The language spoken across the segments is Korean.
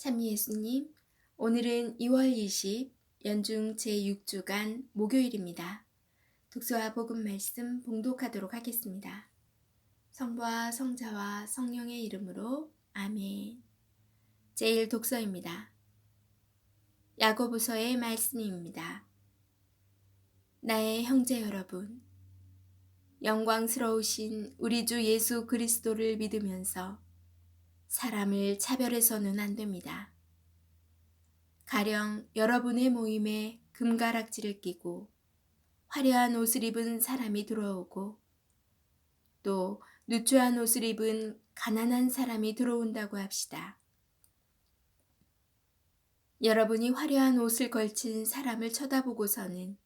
참 예수님, 오늘은 2월 20 연중 제6주간 목요일입니다. 독서와 복음 말씀 봉독하도록 하겠습니다. 성부와 성자와 성령의 이름으로 아멘. 제일 독서입니다. 야고보서의 말씀입니다. 나의 형제 여러분, 영광스러우신 우리 주 예수 그리스도를 믿으면서 사람을 차별해서는 안 됩니다. 가령 여러분의 모임에 금가락지를 끼고 화려한 옷을 입은 사람이 들어오고 또 누추한 옷을 입은 가난한 사람이 들어온다고 합시다. 여러분이 화려한 옷을 걸친 사람을 쳐다보고서는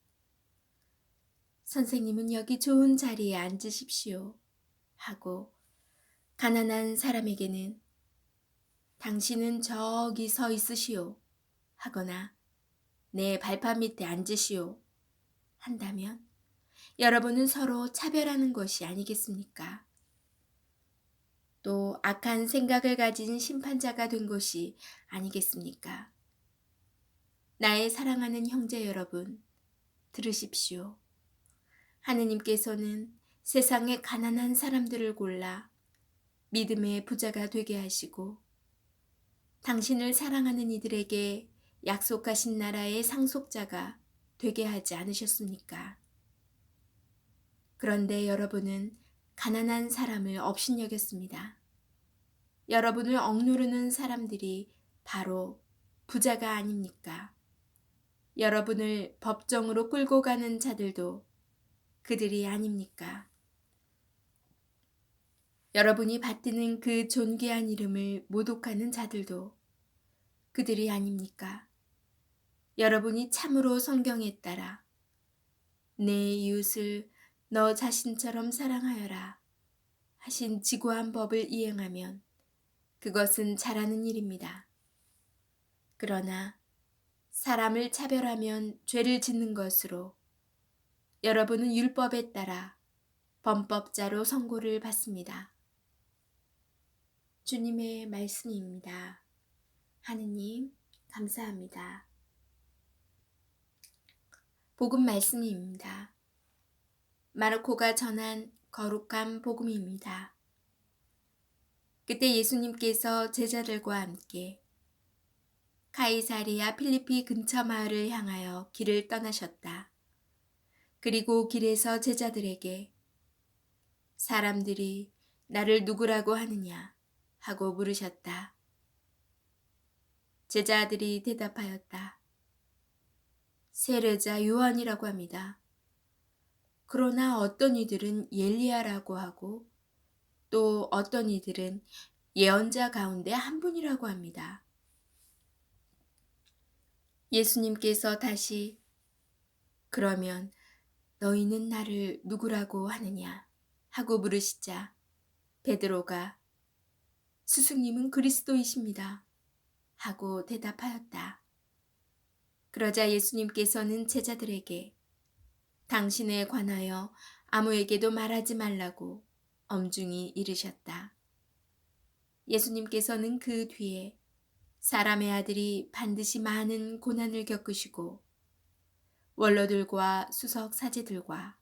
선생님은 여기 좋은 자리에 앉으십시오 하고, 가난한 사람에게는 당신은 저기 서 있으시오 하거나 내 발판 밑에 앉으시오 한다면 여러분은 서로 차별하는 것이 아니겠습니까? 또 악한 생각을 가진 심판자가 된 것이 아니겠습니까? 나의 사랑하는 형제 여러분, 들으십시오. 하느님께서는 세상의 가난한 사람들을 골라 믿음의 부자가 되게 하시고 당신을 사랑하는 이들에게 약속하신 나라의 상속자가 되게 하지 않으셨습니까? 그런데 여러분은 가난한 사람을 업신여겼습니다. 여러분을 억누르는 사람들이 바로 부자가 아닙니까? 여러분을 법정으로 끌고 가는 자들도 그들이 아닙니까? 여러분이 받드는 그 존귀한 이름을 모독하는 자들도 그들이 아닙니까? 여러분이 참으로 성경에 따라 내 이웃을 너 자신처럼 사랑하여라 하신 지고한 법을 이행하면 그것은 잘하는 일입니다. 그러나 사람을 차별하면 죄를 짓는 것으로 여러분은 율법에 따라 범법자로 선고를 받습니다. 주님의 말씀입니다. 하느님, 감사합니다. 복음 말씀입니다. 마르코가 전한 거룩한 복음입니다. 그때 예수님께서 제자들과 함께 카이사리아 필리피 근처 마을을 향하여 길을 떠나셨다. 그리고 길에서 제자들에게 사람들이 나를 누구라고 하느냐 하고 물으셨다. 제자들이 대답하였다. 세례자 요한이라고 합니다. 그러나 어떤 이들은 엘리야라고 하고 또 어떤 이들은 예언자 가운데 한 분이라고 합니다. 예수님께서 다시 그러면 너희는 나를 누구라고 하느냐 하고 물으시자 베드로가 스승님은 그리스도이십니다 하고 대답하였다. 그러자 예수님께서는 제자들에게 당신에 관하여 아무에게도 말하지 말라고 엄중히 이르셨다. 예수님께서는 그 뒤에 사람의 아들이 반드시 많은 고난을 겪으시고 원로들과 수석 사제들과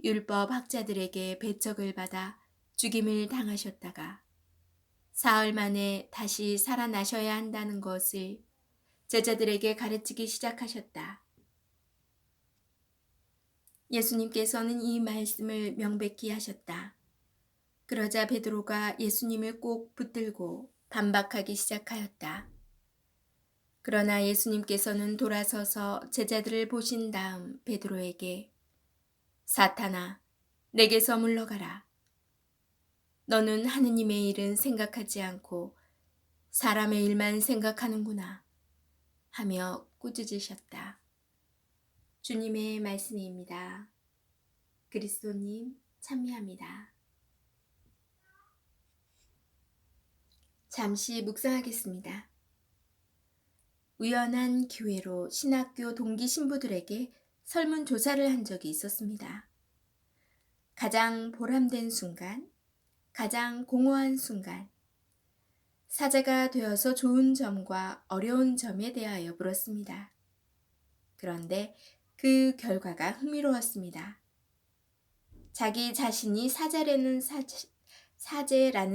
율법 학자들에게 배척을 받아 죽임을 당하셨다가 사흘 만에 다시 살아나셔야 한다는 것을 제자들에게 가르치기 시작하셨다. 예수님께서는 이 말씀을 명백히 하셨다. 그러자 베드로가 예수님을 꼭 붙들고 반박하기 시작하였다. 그러나 예수님께서는 돌아서서 제자들을 보신 다음 베드로에게 사탄아, 내게서 물러가라. 너는 하느님의 일은 생각하지 않고 사람의 일만 생각하는구나 하며 꾸짖으셨다. 주님의 말씀입니다. 그리스도님 참미합니다. 잠시 묵상하겠습니다. 우연한 기회로 신학교 동기 신부들에게 설문조사를 한 적이 있었습니다. 가장 보람된 순간, 가장 공허한 순간, 사제가 되어서 좋은 점과 어려운 점에 대하여 물었습니다. 그런데 그 결과가 흥미로웠습니다. 자기 자신이 사제라는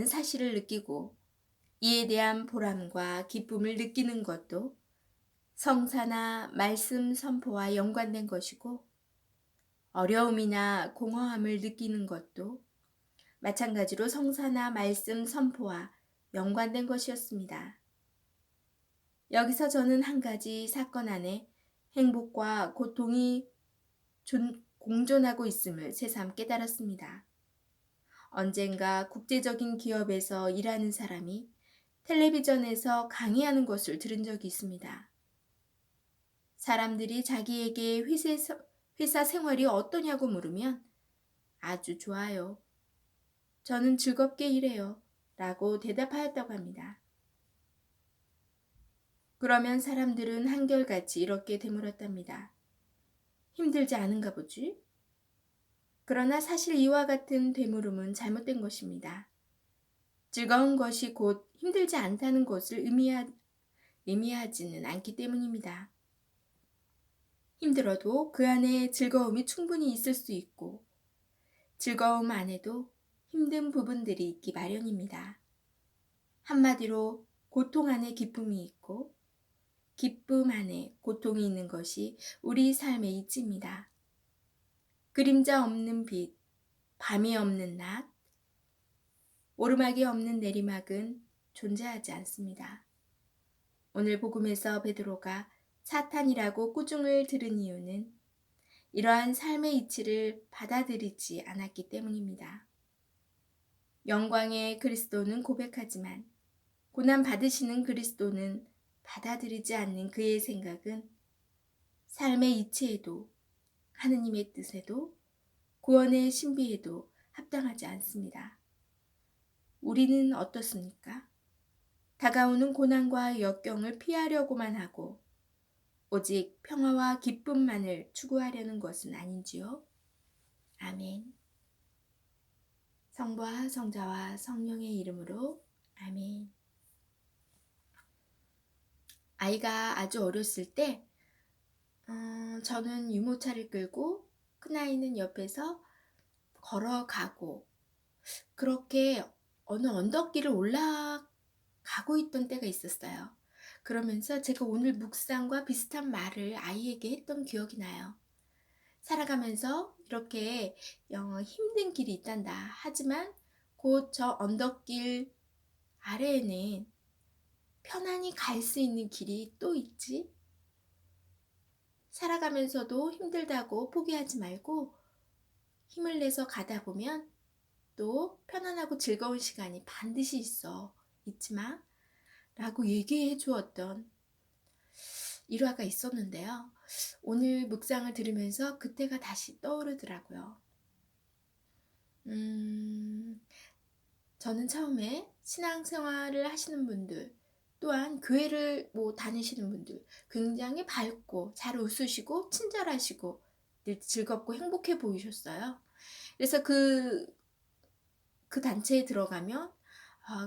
사실을 느끼고 이에 대한 보람과 기쁨을 느끼는 것도 성사나 말씀 선포와 연관된 것이고, 어려움이나 공허함을 느끼는 것도 마찬가지로 성사나 말씀 선포와 연관된 것이었습니다. 여기서 저는 한 가지 사건 안에 행복과 고통이 공존하고 있음을 새삼 깨달았습니다. 언젠가 국제적인 기업에서 일하는 사람이 텔레비전에서 강의하는 것을 들은 적이 있습니다. 사람들이 자기에게 회사 생활이 어떠냐고 물으면 아주 좋아요. 저는 즐겁게 일해요. 라고 대답하였다고 합니다. 그러면 사람들은 한결같이 이렇게 되물었답니다. 힘들지 않은가 보지? 그러나 사실 이와 같은 되물음은 잘못된 것입니다. 즐거운 것이 곧 힘들지 않다는 것을 의미하지는 않기 때문입니다. 힘들어도 그 안에 즐거움이 충분히 있을 수 있고, 즐거움 안에도 힘든 부분들이 있기 마련입니다. 한마디로 고통 안에 기쁨이 있고, 기쁨 안에 고통이 있는 것이 우리 삶의 이치입니다. 그림자 없는 빛, 밤이 없는 낮, 오르막이 없는 내리막은 존재하지 않습니다. 오늘 복음에서 베드로가 사탄이라고 꾸중을 들은 이유는 이러한 삶의 이치를 받아들이지 않았기 때문입니다. 영광의 그리스도는 고백하지만 고난 받으시는 그리스도는 받아들이지 않는 그의 생각은 삶의 이치에도 하느님의 뜻에도 구원의 신비에도 합당하지 않습니다. 우리는 어떻습니까? 다가오는 고난과 역경을 피하려고만 하고 오직 평화와 기쁨만을 추구하려는 것은 아닌지요? 아멘. 성부와 성자와 성령의 이름으로 아멘. 아이가 아주 어렸을 때 저는 유모차를 끌고 큰아이는 옆에서 걸어가고 그렇게 어느 언덕길을 올라가고 있던 때가 있었어요. 그러면서 제가 오늘 묵상과 비슷한 말을 아이에게 했던 기억이 나요. 살아가면서 이렇게 힘든 길이 있단다. 하지만 곧 저 언덕길 아래에는 편안히 갈 수 있는 길이 또 있지. 살아가면서도 힘들다고 포기하지 말고 힘을 내서 가다 보면 또 편안하고 즐거운 시간이 반드시 있지 마 라고 얘기해 주었던 일화가 있었는데요. 오늘 묵상을 들으면서 그때가 다시 떠오르더라고요. 저는 처음에 신앙생활을 하시는 분들 또한 교회를 다니시는 분들 굉장히 밝고 잘 웃으시고 친절하시고 늘 즐겁고 행복해 보이셨어요. 그래서 그 단체에 들어가면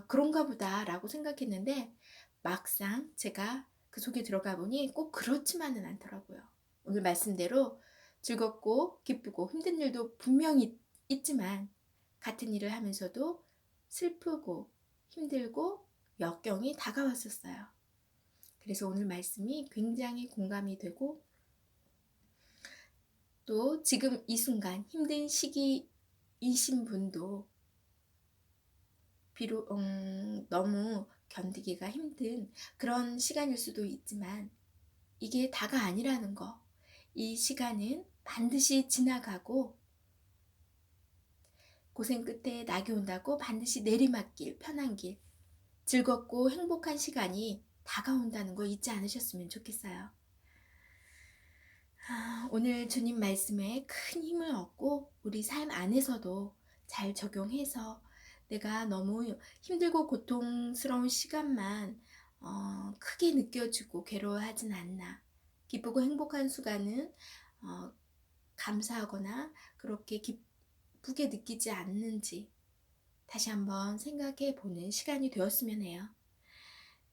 그런가 보다라고 생각했는데 막상 제가 그 속에 들어가 보니 꼭 그렇지만은 않더라고요. 오늘 말씀대로 즐겁고 기쁘고 힘든 일도 분명히 있지만 같은 일을 하면서도 슬프고 힘들고 역경이 다가왔었어요. 그래서 오늘 말씀이 굉장히 공감이 되고 또 지금 이 순간 힘든 시기이신 분도 비록 너무 견디기가 힘든 그런 시간일 수도 있지만 이게 다가 아니라는 거. 이 시간은 반드시 지나가고 고생 끝에 낙이 온다고 반드시 내리막길, 편한 길, 즐겁고 행복한 시간이 다가온다는 거 잊지 않으셨으면 좋겠어요. 오늘 주님 말씀에 큰 힘을 얻고 우리 삶 안에서도 잘 적용해서 내가 너무 힘들고 고통스러운 시간만 크게 느껴지고 괴로워하진 않나. 기쁘고 행복한 순간은 감사하거나 그렇게 기쁘게 느끼지 않는지 다시 한번 생각해 보는 시간이 되었으면 해요.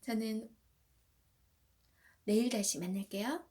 저는 내일 다시 만날게요.